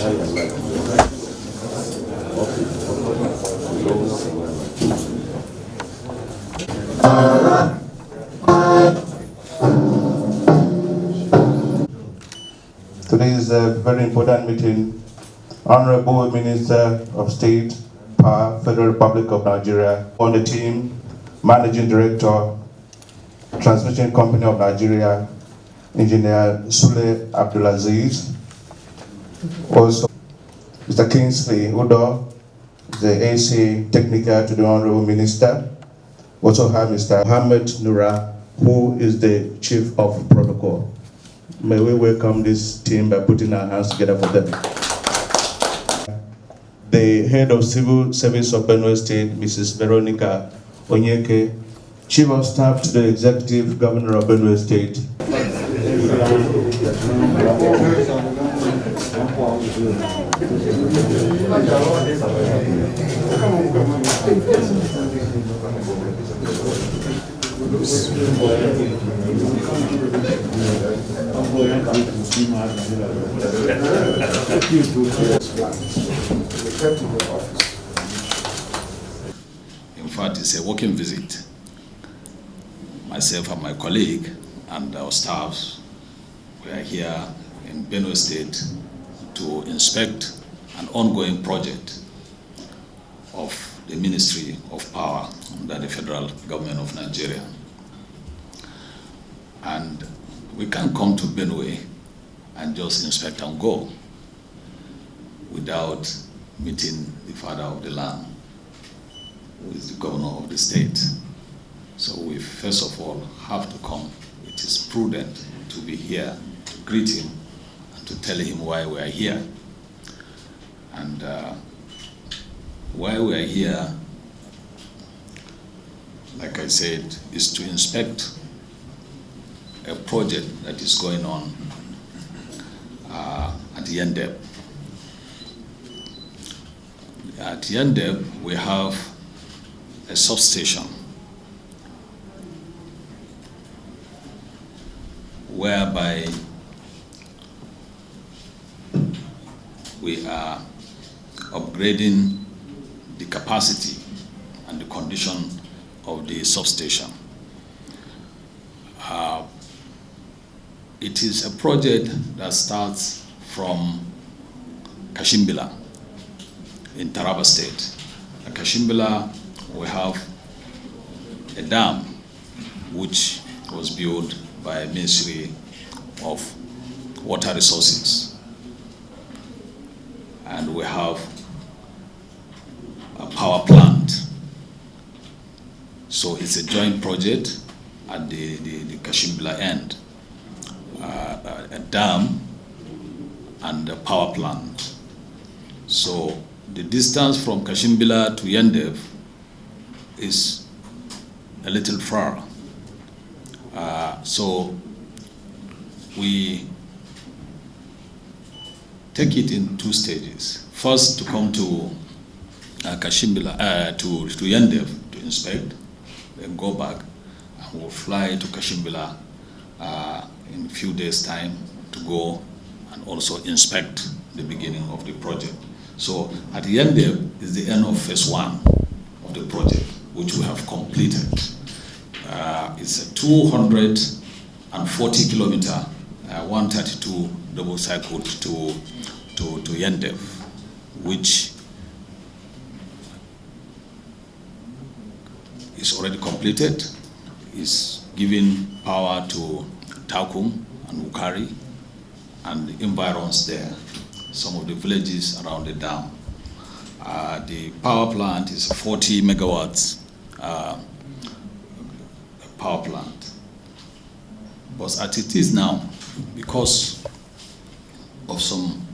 Today is a very important meeting. Honorable Minister of State, Power, Federal Republic of Nigeria, on the team, Managing Director, Transmission Company of Nigeria, Engineer Sule Abdulaziz, also Mr. Kingsley Udo, the AC Technical to the Honorable Minister. Also have Mr. Mohammed Nura, who is the Chief of Protocol. May we welcome this team by putting our hands together for them. The Head of Civil Service of Benue State, Mrs. Veronica Onyeke, Chief of Staff to the Executive Governor of Benue State. In fact, it's a working visit. Myself and my colleague and our staffs, we are here in Benue State to inspect an ongoing project of the Ministry of Power under the Federal Government of Nigeria. And we can't come to Benue and just inspect and go without meeting the father of the land, who is the governor of the state. So we first of all have to come. It is prudent to be here to greet him and to tell him why we are here. And why we are here, like I said, is to inspect a project that is going on at Yandev. At Yandev, we have a substation whereby we are upgrading the capacity and the condition of the substation. It is a project that starts from Kashimbila in Taraba State. At Kashimbila, we have a dam which was built by Ministry of Water Resources. And we have a power plant. So it's a joint project at the Kashimbila end. A dam and a power plant. So the distance from Kashimbila to Yandev is a little far. So we take it in two stages. First, to come to Kashimbila, to Yandev to inspect, then go back, and we'll fly to Kashimbila in a few days' time to go and also inspect the beginning of the project. So at Yandev is the end of phase 1 of the project, which we have completed. It's a 240 kilometer, 132 double cycle to Yandev, which is already completed, is giving power to Takum and Ukari and the environs there, some of the villages around the dam. The power plant is 40 megawatts power plant. But as it is now, because of some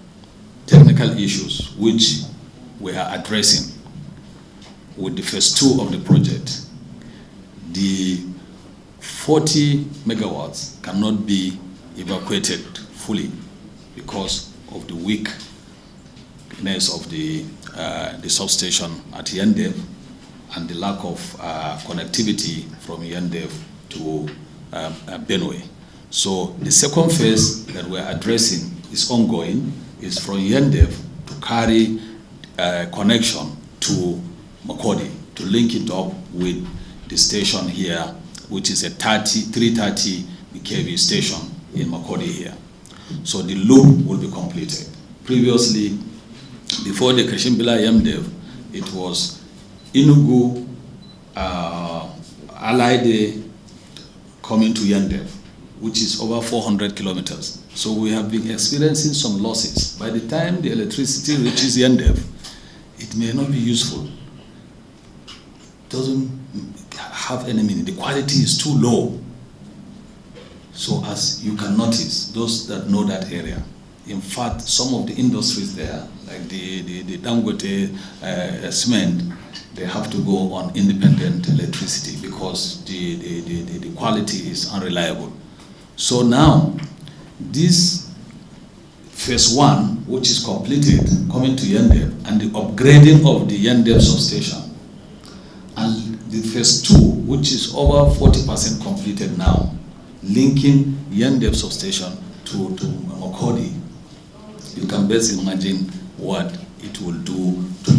technical issues which we are addressing with the phase 2 of the project, the 40 megawatts cannot be evacuated fully because of the weakness of the substation at Yandev and the lack of connectivity from Yandev to Benue. So the second phase that we're addressing is ongoing. is from Yandev to carry connection to Markudi, to link it up with the station here, which is a 330 kV station in Markudi here. So the loop will be completed. Previously, before the Kashimbila Yandev, it was Enugu, Alaide coming to Yandev, which is over 400 kilometers. So we have been experiencing some losses. By the time the electricity reaches Yandev, it may not be useful. It doesn't have any meaning. The quality is too low. So as you can notice, those that know that area, in fact, some of the industries there, like the Dangote cement, they have to go on independent electricity because the quality is unreliable. So now, this phase 1, which is completed, coming to Yandev, and the upgrading of the Yandev substation, and the phase 2, which is over 40% completed now, linking Yandev substation to Markudi, you can best imagine what it will do to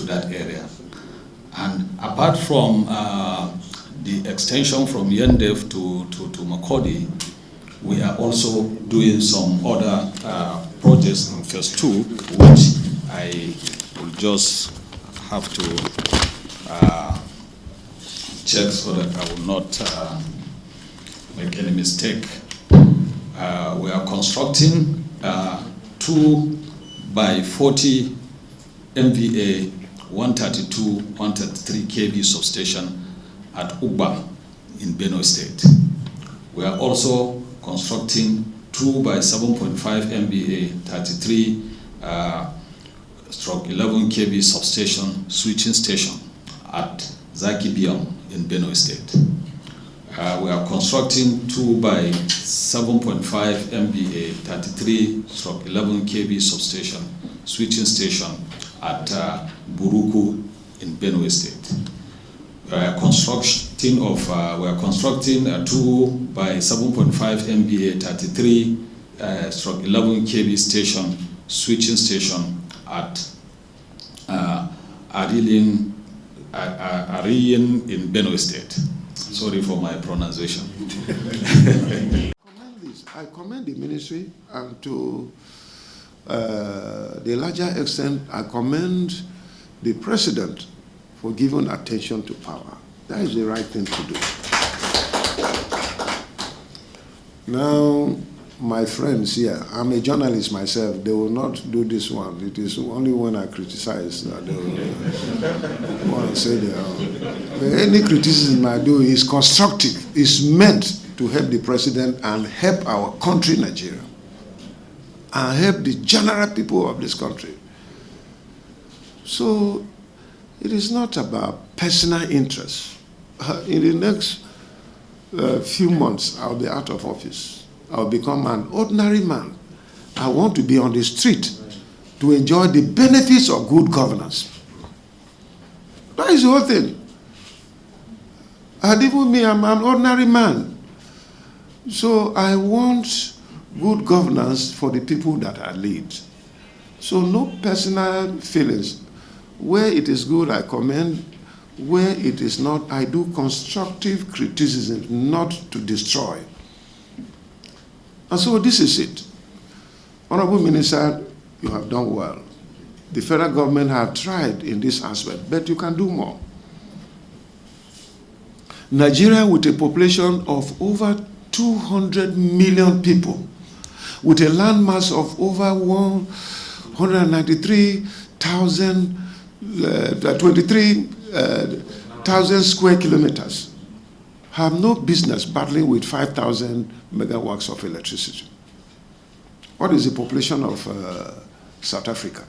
that area. And apart from the extension from Yandev to Markudi, we are also doing some other projects in phase 2, which I will just have to check so that I will not make any mistake. We are constructing 2 by 40 MVA 132-133 kV substation at Ugba in Benue State. We are also constructing 2 by 7.5 MVA 33/11 kV substation switching station at Zaki Biam in Benue State. We are constructing 2 by 7.5 MVA 33/11 kV substation switching station at Buruku in Benue State. We are constructing 2 by 7.5 MVA 33/11 kV station switching station at Ariyin in Benue State. Sorry for my pronunciation. I commend the ministry, and to the larger extent, I commend the president for giving attention to power. That is the right thing to do. Now, my friends here, I'm a journalist myself, they will not do this one. It is only when I criticize that they will want to say they are. But any criticism I do is constructive, is meant to help the president and help our country, Nigeria, and help the general people of this country. So it is not about personal interest. In the next few months, I'll be out of office. I'll become an ordinary man. I want to be on the street to enjoy the benefits of good governance. That is the whole thing. And even me, I'm an ordinary man. So I want good governance for the people that I lead. So no personal feelings. Where it is good, I commend. Where it is not, I do constructive criticism, not to destroy. And so this is it. Honorable Minister, you have done well. The federal government have tried in this aspect, but you can do more. Nigeria, with a population of over 200 million people, with a land mass of over 23,000 square kilometers, have no business battling with 5,000 megawatts of electricity. What is the population of South Africa?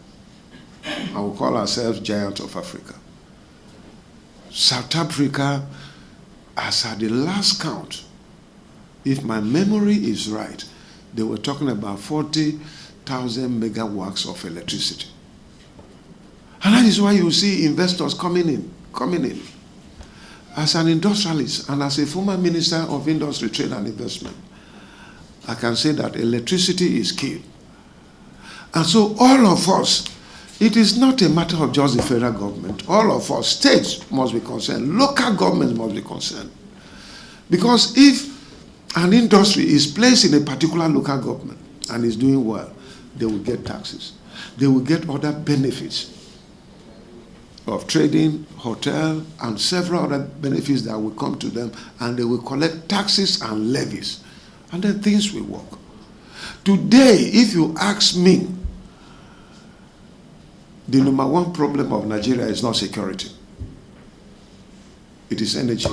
I will call ourselves giant of Africa. South Africa, as at the last count, if my memory is right, they were talking about 40,000 megawatts of electricity. And that is why you see investors coming in. As an industrialist and as a former Minister of Industry, Trade and Investment, I can say that electricity is key. And so all of us, it is not a matter of just the federal government. All of us, states must be concerned, local governments must be concerned. Because if an industry is placed in a particular local government and is doing well, they will get taxes. They will get other benefits of trading, hotel, and several other benefits that will come to them, and they will collect taxes and levies, and then things will work. Today, if you ask me, the number one problem of Nigeria is not security. It is energy.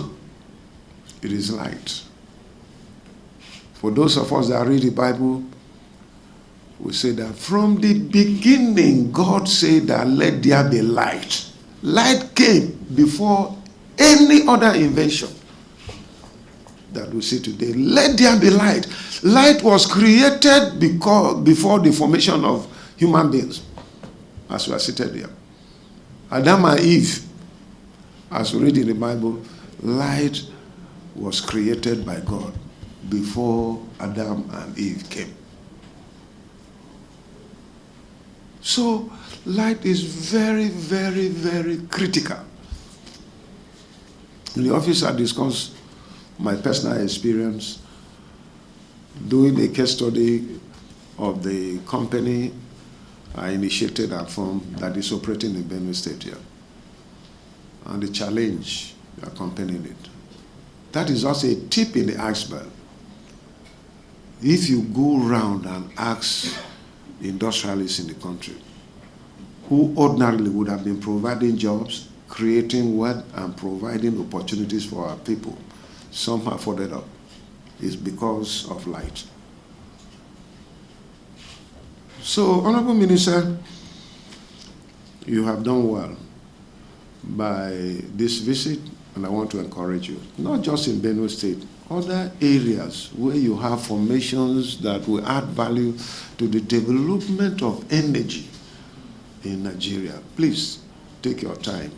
It is light. For those of us that read the Bible, we say that from the beginning, God said that let there be light. Light came before any other invention that we see today. Let there be light. Light was created before the formation of human beings, as we are seated here. Adam and Eve, as we read in the Bible, light was created by God before Adam and Eve came. So light is very, very, very critical. In the office, I discussed my personal experience doing a case study of the company I initiated and formed that is operating in Benue State here, and the challenge accompanying it. That is also a tip in the iceberg. If you go around and ask industrialists in the country who ordinarily would have been providing jobs, creating wealth, and providing opportunities for our people, some have folded up. It's because of light. So, Honorable Minister, you have done well by this visit, and I want to encourage you, not just in Benue State, other areas where you have formations that will add value to the development of energy in Nigeria. Please take your time.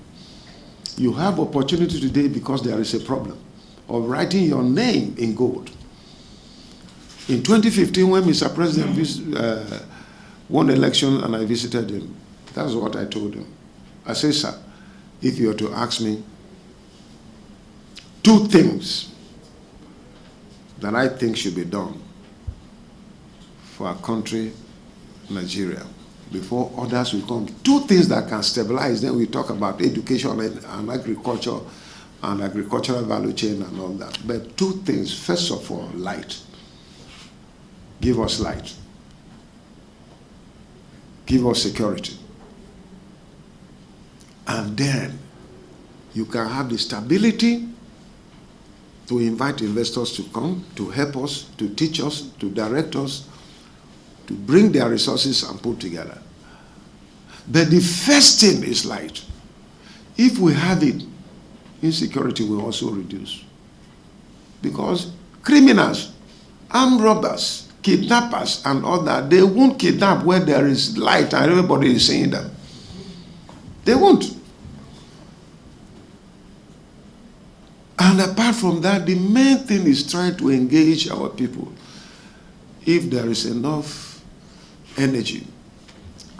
You have opportunity today because there is a problem of writing your name in gold. In 2015, when Mr. President won election and I visited him, that's what I told him. I said, sir, if you were to ask me, two things that I think should be done for our country, Nigeria, before others will come. Two things that can stabilize. Then we talk about education and agriculture and agricultural value chain and all that. But two things. First of all, light. Give us light. Give us security. And then you can have the stability to invite investors to come, to help us, to teach us, to direct us, to bring their resources and put together. But the first thing is light. If we have it, insecurity will also reduce. Because criminals, armed robbers, kidnappers, and all that, they won't kidnap where there is light and everybody is seeing them. They won't. And apart from that, the main thing is trying to engage our people. If there is enough energy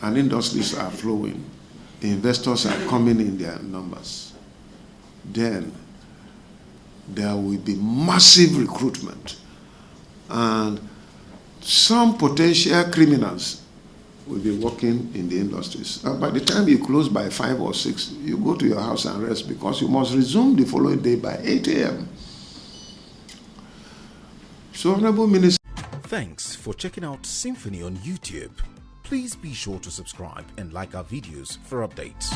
and industries are flowing, investors are coming in their numbers, then there will be massive recruitment. And some potential criminals will be working in the industries. And by the time you close by 5 or 6, you go to your house and rest because you must resume the following day by 8 a.m. So, Honorable Minister. Thanks for checking out SYMFONI on YouTube. Please be sure to subscribe and like our videos for updates.